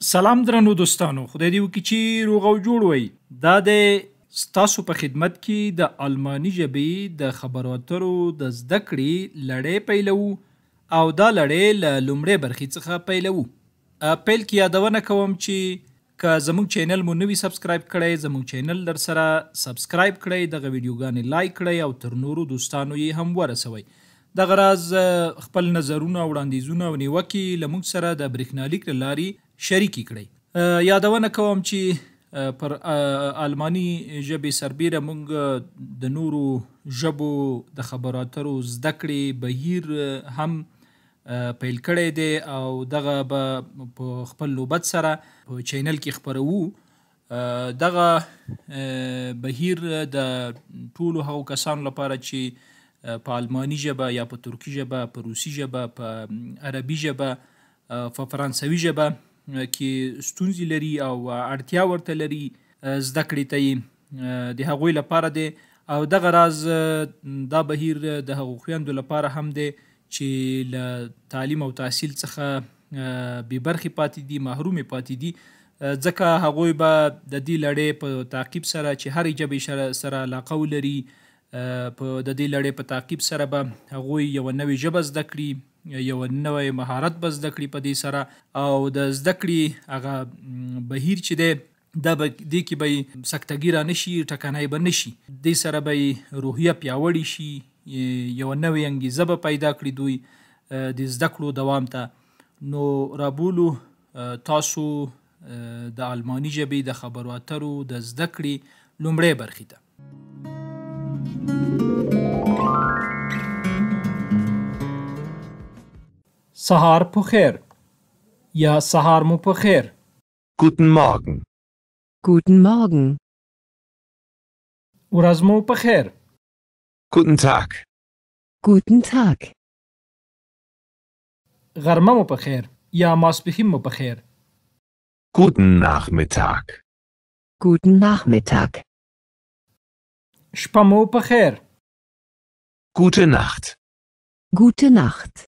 سلام درنو دوستانو، خدای دې وکړي چې روغ او جوړ وئ. دا د ستاسو په خدمت کې د آلماني ژبې د خبرو اترو د زده کړې لړۍ پیلوو او دا لړۍ له لومړۍ برخې څخه پیلوو. پیل کې یادونه کوم چې که زموږ چینل مو نوي سبسکرایب کړئ، زموږ چینل در سره سبسکرایب کړئ، دغه ویډیوګانې لایک کړئ او تر نورو دوستانو یې هم ورسوئ. دغه راز خپل نظرونه او وړاندیزونه او نیوکې له موږ سره د برېښنالیک له لارې شریکې کړئ. یادونه کوم چې پر آلماني ژبې سربیره موږ د نورو ژبو د خبرو اترو زده کړې بهیر هم پیل کړی دی او دغه به په خپل نوبت سره په چینل کې خپروو. دغه بهیر د ټولو هغو کسانو لپاره چې په آلماني ژبه یا په ترکي ژبه، په روسي ژبه، په عربي ژبه، په فرانسوي ژبه کې ستونزې لري او اړتیا ورته لري زده کړې ته یې، د هغوی لپاره دی. او دغه راز دا بهیر د هغو خویندو لپاره هم دی چې له تعلیم او تحصیل څخه بې برخې پاتې دي، محرومې پاتې دي، ځکه هغوی به د دې لړۍ په تعقیب سره چې هرې ژبې سره علاقه ولري، په د دې لړۍ په تعقیب سره به هغوی یوه نوې ژبه زده کړي، یو نوی مهارت به زده کړي په دې سره، او د زده کړې هغه بهیر چې دی دا به دې کې به یې سکته ګیره نه شي، ټکنی به نه شي، دې سره به یې روحیه پیاوړې شي، یوه نوې انګیزه به پیدا کړي دوی د زده کړو دوام ته. نو رابولو تاسو د آلماني ژبې د خبرو اترو د زده کړې لومړۍ برخې ته. سهار په خیر یا سهار مو په خیر. Guten Morgen. Guten Morgen. ورځ مو په خیر. Guten Tag. Guten Tag. غرمه مو په خیر یا ماسپښین مو په خیر. Guten Nachmittag. Guten Nachmittag. شپه مو په خیر. Gute Nacht. Gute Nacht.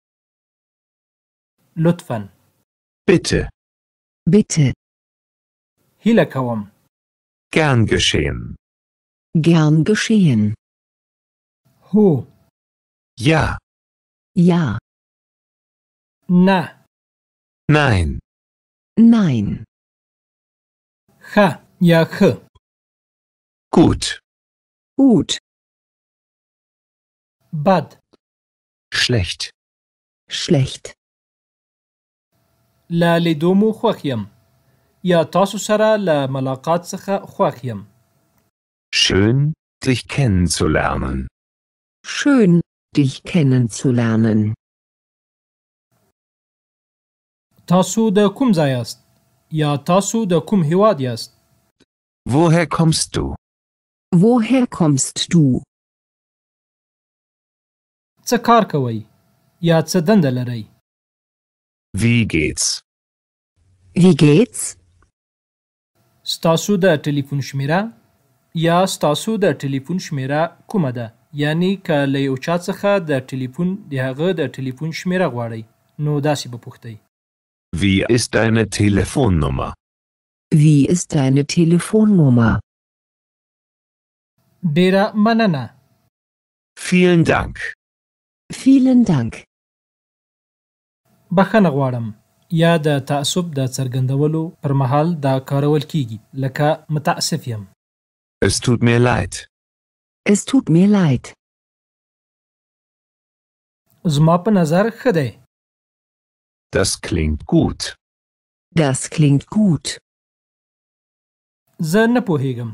لطفاً. Bitte. Bitte. هیله کوم. Gern geschehen. Gern geschehen. هو. Ja. Ja. نه. Nein. Nein. ښه یا ښه. Gut. Gut. بد. Schlecht. Schlecht. له لیدو مو خوښ یم یا تاسو سره له ملاقات څخه خوښ یم. Schön, dich kennenzulernen. Schön, dich kennenzulernen. تاسو د کوم ځای یاست یا تاسو د کوم هیواد یاست؟ Woher kommst du? Woher kommst du? څه کار کوئ یا څه دنده لرئ؟ Wie geht's? Wie geht's? ستاسو د ټلیفون شمیره یا ستاسو د ټلیفون شمیره کومه ده؟ یعنی که له یو چا څخه د ټلیفون د هغه د ټلیفون شمیره غواړئ نو داسې به پوښتئ. Wie ist deine Telefonnummer? Wie ist deine Telefonnummer? ډیره مننه. Vielen Dank. Vielen Dank. بخښنه غواړم یا د تعصب د څرګندولو پر مهال دا کارول کیږي، لکه متاسف یم. Es tut mir leid. Es tut mir leid. زما په نظر ښه دی. Das klingt gut. Das klingt gut. زه نه پوهیږم.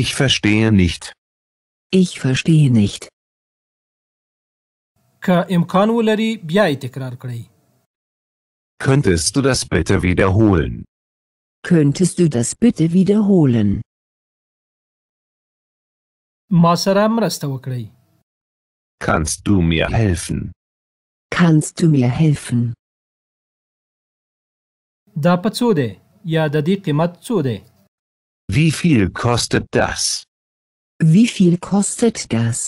Ich verstehe nicht. Ich verstehe nicht. که امکان ولري بیا یې تکرار کړئ. Könntest du das bitte wiederholen? Könntest du das bitte wiederholen? ما سره مرسته وکړئ. Kannst du mir helfen? Kannst du mir helfen? دا په څو دی یا د دې قیمت څو دی؟ Wie viel kostet das? Wie viel kostet das?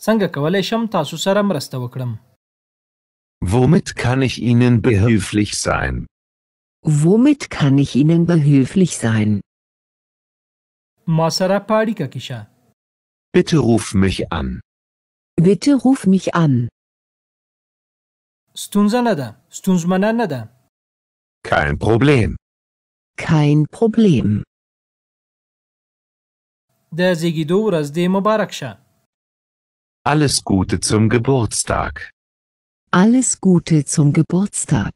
څنګه کولی شم تاسو سره مرسته وکړم؟ Womit kann ich Ihnen behilflich sein? Womit kann ich Ihnen behilflich sein? ما سره په اړیکه کې شه. Bitte ruf mich an. Bitte ruf mich an. ستونزه نه ده. ستونزمنه نه ده. Kein Problem. Kein Problem. د زیږیدو ورځ دې مبارک شه. Alles Gute zum Geburtstag. Alles Gute zum Geburtstag.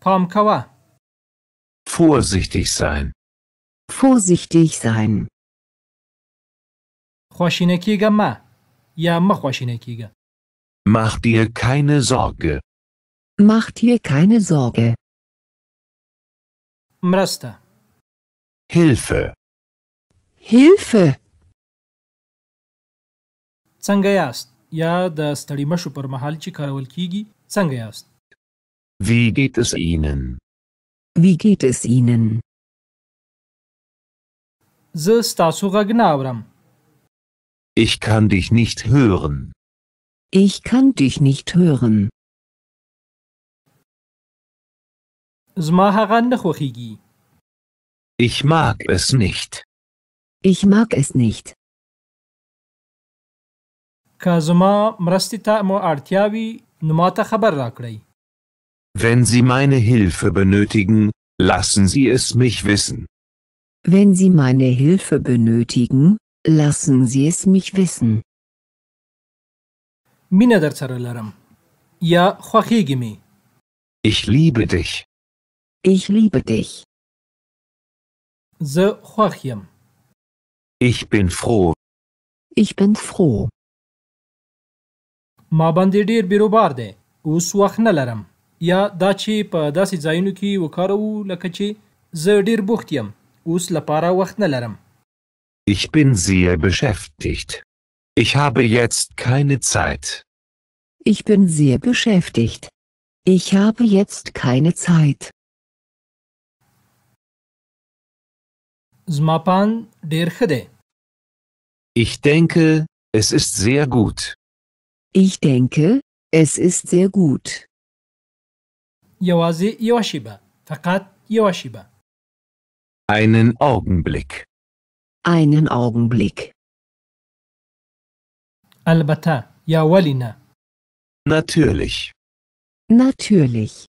پام کوه. Vorsichtig sein. Vorsichtig sein. خواشینه کیږه مه یا مه خواشینه کیږه. Mach dir keine Sorge. Mach dir keine Sorge. مرسته. Hilfe. Hilfe. څنګه یاست؟ یا د ستړي مشو پر مهال چې کارول کیږي څنګه یاست؟ Wie geht es Ihnen? Wie geht es Ihnen? زه ستاسو غږ نه اورم. Ich kann dich nicht hören. Ich kann dich nicht hören. زما هغه نه خوښیږي. Ich mag es nicht. Ich mag es nicht. که زما مرستې ته مو اړتیا وي نو ماته خبر راکړئ. Wenn Sie meine Hilfe benötigen, lassen Sie es mich wissen. Wenn Sie meine Hilfe benötigen, lassen Sie es mich wissen. مینه در سره لرم یا خوښیږي مې. Ich liebe dich. Ich liebe dich. زه خوښ یم. Ich bin froh. Ich bin froh. ما باندې ډیر بیروبار دی. اوس وخت نه لرم. یا دا چې په داسې ځایونو کې وکاروو لکه چې زه ډیر بوخت یم. اوس لپاره وخت نه لرم. Ich bin sehr beschäftigt. Ich habe jetzt keine Zeit. Ich bin sehr beschäftigt. Ich habe jetzt keine Zeit. زما پان ډیر ښه دی. Ich denke, es ist sehr gut. Ich denke, es ist sehr gut. یوازې یوه شیبه. فقط یوه شیبه. Einen Augenblick. Einen Augenblick. البته یا ولی نه. Natürlich. Natürlich.